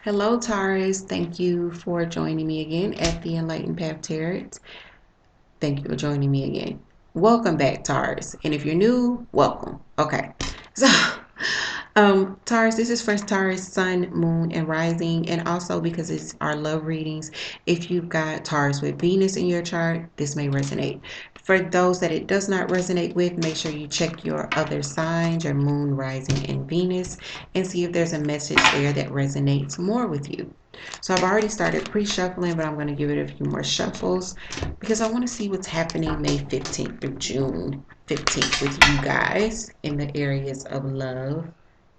Hello, Taurus. Thank you for joining me again at the Enlightened Path Tarot. Thank you for joining me again. Welcome back, Taurus. And if you're new, welcome. Okay. So, Taurus, this is for Taurus, Sun, Moon, and Rising. And also because it's our love readings, if you've got Taurus with Venus in your chart, this may resonate. For those that it does not resonate with, make sure you check your other signs, your Moon, Rising, and Venus, and see if there's a message there that resonates more with you. So I've already started pre-shuffling, but I'm going to give it a few more shuffles because I want to see what's happening May 15th through June 15th with you guys in the areas of love.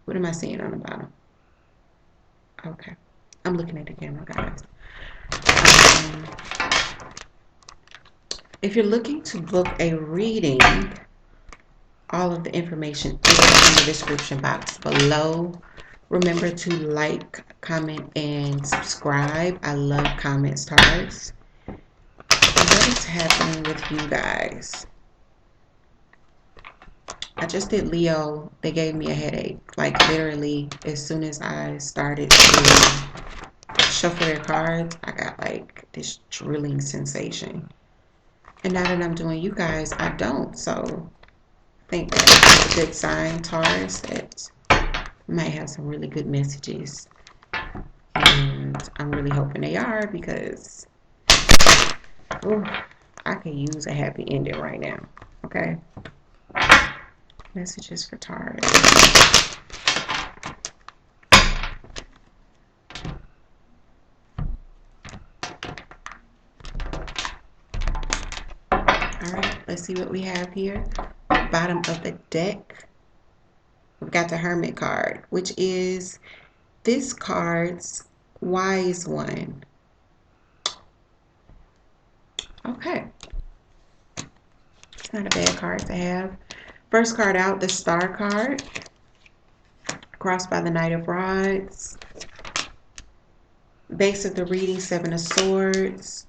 What am I seeing on the bottom? Okay. I'm looking at the camera, guys. If you're looking to book a reading, all of the information is in the description box below. Remember to like, comment, and subscribe. I love comments, Taurus. What is happening with you guys? I just did Leo. They gave me a headache. Like literally, as soon as I started to shuffle their cards, I got like this drilling sensation. And now that I'm doing you guys, I don't. So I think that's a good sign, Taurus, that might have some really good messages. And I'm really hoping they are because ooh, I could use a happy ending right now. Okay. Messages for Taurus. Alright, let's see what we have here. Bottom of the deck, we've got the Hermit card, which is this card's wise one. Okay. It's not a bad card to have. First card out, the Star card, crossed by the Knight of Rods. Base of the reading, Seven of Swords.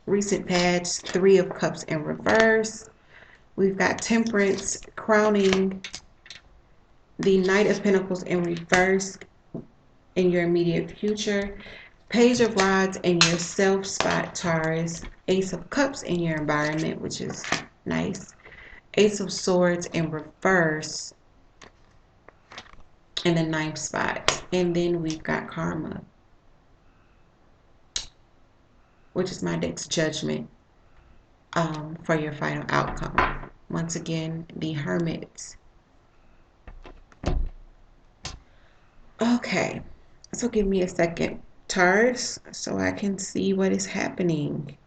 Recent patch, Three of Cups in reverse. We've got Temperance crowning the Knight of Pentacles in reverse in your immediate future. Page of Rods in your self spot, Taurus. Ace of Cups in your environment, which is nice. Ace of Swords in reverse in the ninth spot. And then we've got Karma, which is my next judgment for your final outcome. Once again, the Hermit. Okay, so give me a second, Taurus, so I can see what is happening.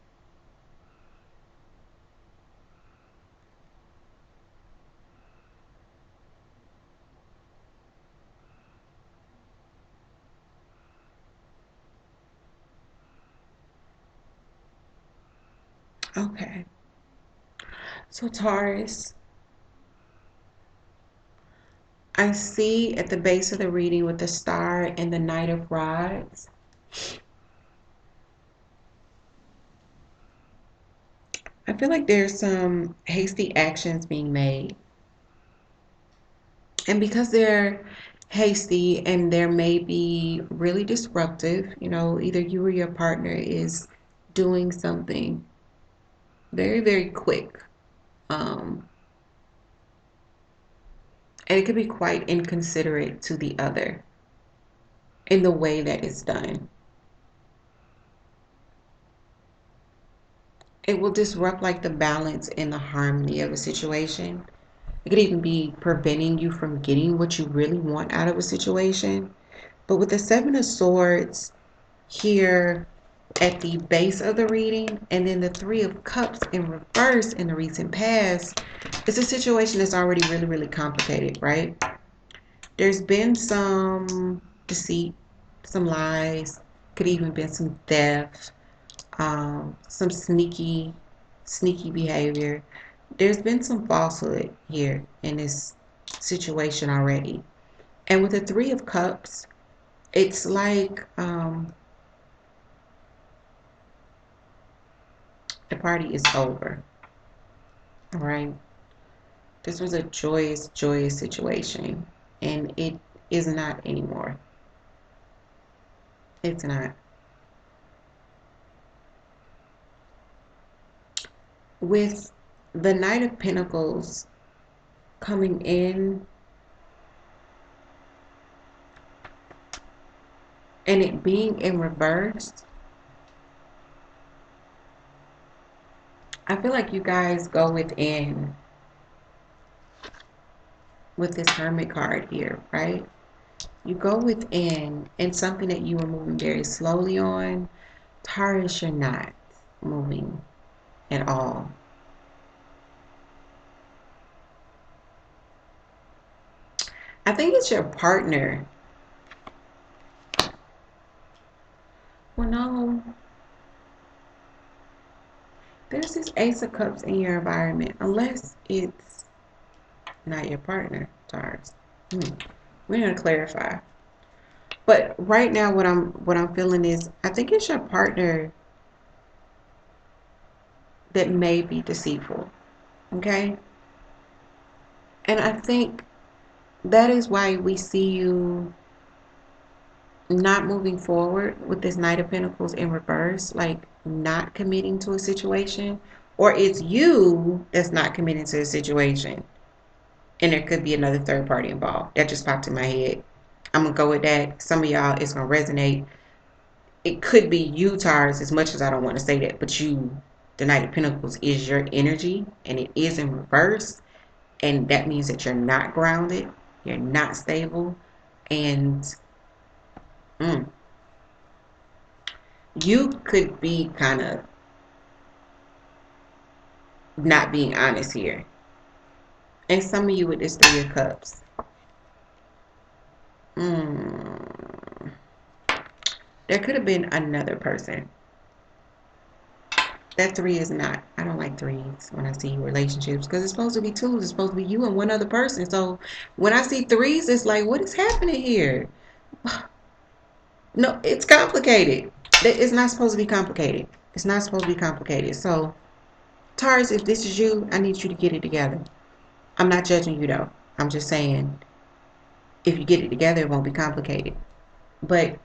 Okay, so Taurus, I see at the base of the reading with the Star and the Knight of Rods. I feel like there's some hasty actions being made. And because they're hasty and they're maybe really disruptive, you know, either you or your partner is doing something very, very quick. And it could be quite inconsiderate to the other in the way that it's done. It will disrupt like the balance and the harmony of a situation. It could even be preventing you from getting what you really want out of a situation. But with the Seven of Swords here at the base of the reading, and then the Three of Cups in reverse in the recent past, it's a situation that's already really, really complicated, right? There's been some deceit, some lies, could even been some theft, some sneaky behavior. There's been some falsehood here in this situation already. And with the Three of Cups, it's like the party is over. All right. This was a joyous, joyous situation, and it is not anymore. It's not. With the Knight of Pentacles coming in and it being in reverse, I feel like you guys go within with this Hermit card here, right? You go within and something that you were moving very slowly on, Taurus, you're not moving at all. I think it's your partner. Well, no. There's this Ace of Cups in your environment, unless it's not your partner, Taurus. We're gonna clarify. But right now, what I'm feeling is, I think it's your partner that may be deceitful. Okay, and I think that is why we see you not moving forward with this Knight of Pentacles in reverse, like not committing to a situation, or it's you that's not committing to a situation, and there could be another third party involved. That just popped in my head. I'm gonna go with that. Some of y'all, it's gonna resonate. It could be you, Taurus, as much as I don't want to say that, but you, the Knight of Pentacles, is your energy, and it is in reverse, and that means that you're not grounded, you're not stable, and you could be kind of not being honest here. And some of you with this Three of Cups. There could have been another person. That three is not. I don't like threes when I see relationships because it's supposed to be twos. It's supposed to be you and one other person. So when I see threes, it's like, what is happening here? No, it's complicated. It's not supposed to be complicated. It's not supposed to be complicated. So, Taurus, if this is you, I need you to get it together. I'm not judging you though. I'm just saying, if you get it together, it won't be complicated. But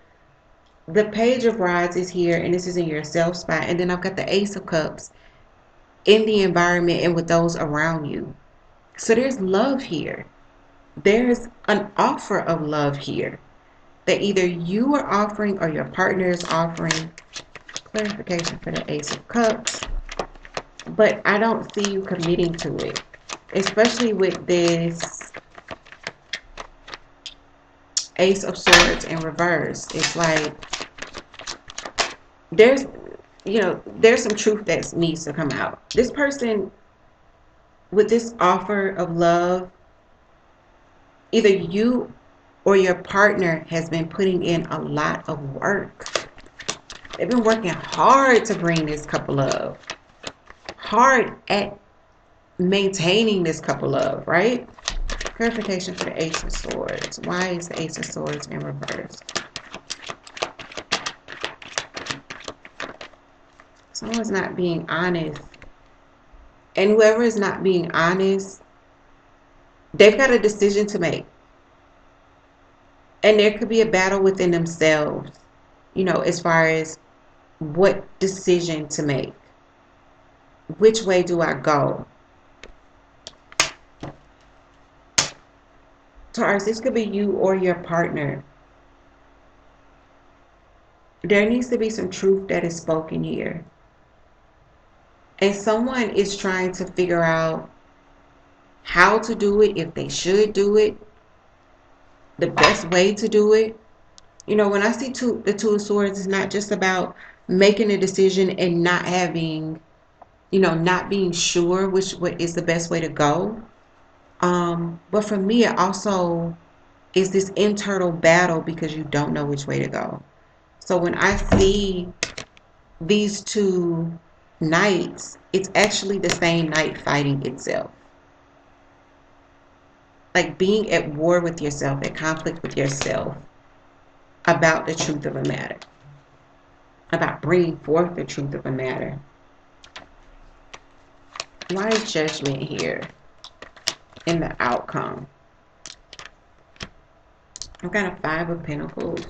the Page of Rods is here, and this is in your self spot. And then I've got the Ace of Cups in the environment and with those around you. So there's love here. There's an offer of love here that either you are offering or your partner is offering. Clarification for the Ace of Cups. But I don't see you committing to it, especially with this Ace of Swords in reverse. It's like there's some truth that needs to come out. This person with this offer of love, either you or your partner has been putting in a lot of work. They've been working hard to bring this couple love, hard at maintaining this couple love, right? Clarification for the Ace of Swords. Why is the Ace of Swords in reverse? Someone's not being honest. And whoever is not being honest, they've got a decision to make. And there could be a battle within themselves, as far as what decision to make. Which way do I go? Taurus, this could be you or your partner. There needs to be some truth that is spoken here. And someone is trying to figure out how to do it, if they should do it, the best way to do it. When I see the Two of Swords, it's not just about making a decision and not having, not being sure what is the best way to go. But for me, it also is this internal battle because you don't know which way to go. So when I see these two knights, it's actually the same knight fighting itself. Like being at war with yourself, at conflict with yourself about the truth of a matter, about bringing forth the truth of a matter. Why is Judgment here in the outcome? I've got a Five of Pentacles.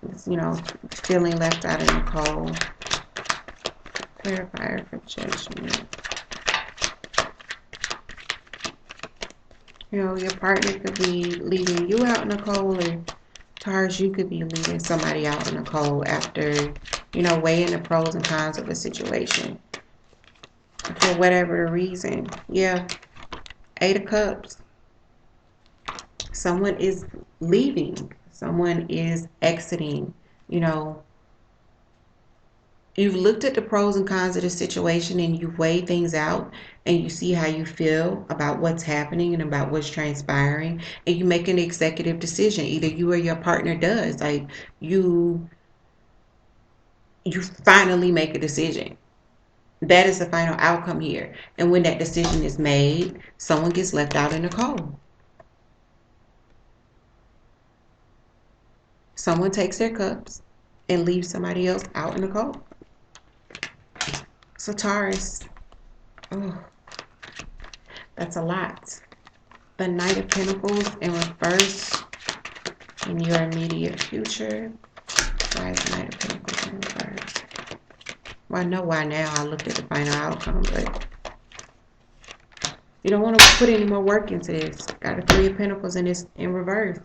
It's, feeling left out in the cold. Clarifier for judgment. Your partner could be leaving you out in the cold, or Taurus, you could be leaving somebody out in the cold after, weighing the pros and cons of a situation. For whatever reason. Yeah. 8 of Cups. Someone is leaving. Someone is exiting. You've looked at the pros and cons of the situation and you weigh things out and you see how you feel about what's happening and about what's transpiring, and you make an executive decision. Either you or your partner does. Like you finally make a decision. That is the final outcome here. And when that decision is made, someone gets left out in the cold. Someone takes their cups and leaves somebody else out in the cold. So Taurus, oh, that's a lot. The Knight of Pentacles in reverse in your immediate future. Why is the Knight of Pentacles in reverse? Well, I know why now. I looked at the final outcome, but you don't want to put any more work into this. Got the Three of Pentacles in this in reverse.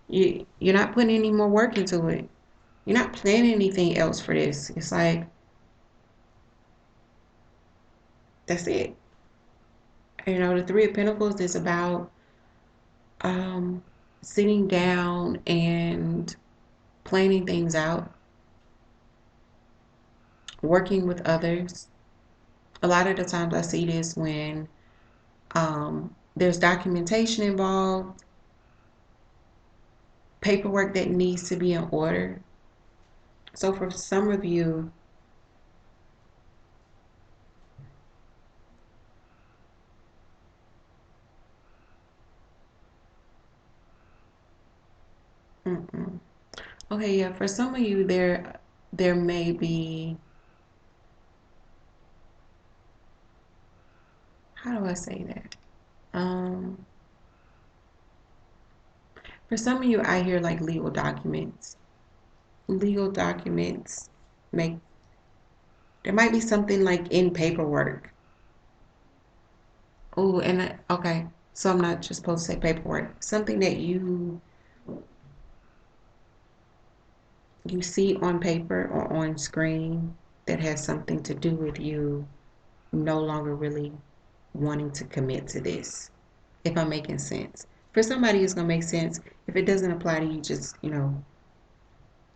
You're not putting any more work into it. You're not planning anything else for this. It's like, that's it. The Three of Pentacles is about sitting down and planning things out, working with others. A lot of the times I see this when there's documentation involved, paperwork that needs to be in order. So for some of you, okay, yeah, for some of you there may be, how do I say that? For some of you, I hear like legal documents. Legal documents make, there might be something like in paperwork. Oh, and okay, so I'm not just supposed to say paperwork. Something that you see on paper or on screen that has something to do with you no longer really wanting to commit to this. If I'm making sense. For somebody, it's going to make sense. If it doesn't apply to you, just,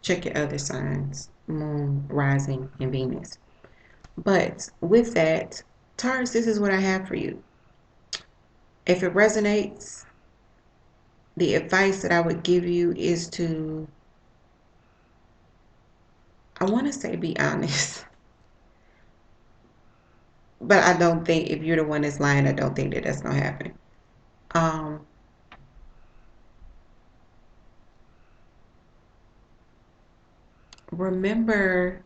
check your other signs, moon, rising, and Venus. But with that, Taurus, this is what I have for you. If it resonates, the advice that I would give you is to, I want to say be honest. But I don't think, if you're the one that's lying, I don't think that that's going to happen. Remember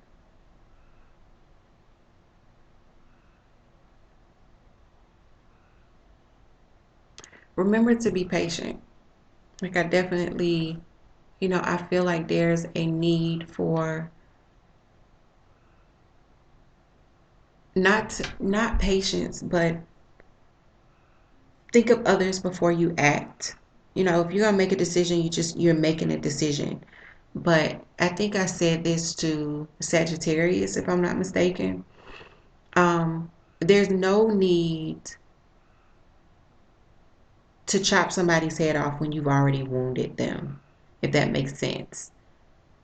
to be patient. Like I definitely, I feel like there's a need for not patience, but think of others before you act. If you're gonna make a decision, you're making a decision. But I think I said this to Sagittarius, if I'm not mistaken. There's no need to chop somebody's head off when you've already wounded them, if that makes sense.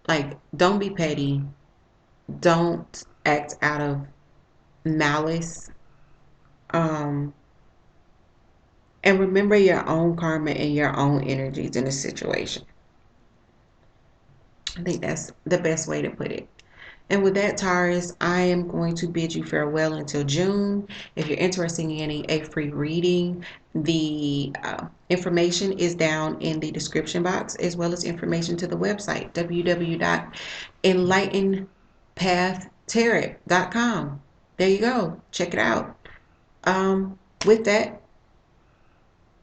Like, don't be petty. Don't act out of malice. Um, and remember your own karma and your own energies in a situation. I think that's the best way to put it. And with that, Taurus, I am going to bid you farewell until June. If you're interested in getting a free reading, the information is down in the description box, as well as information to the website, www.enlightenedpathtarot.com. There you go. Check it out. With that,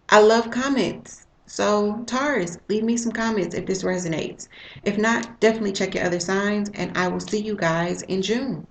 I love comments. So, Taurus, leave me some comments if this resonates. If not, definitely check your other signs, and I will see you guys in June.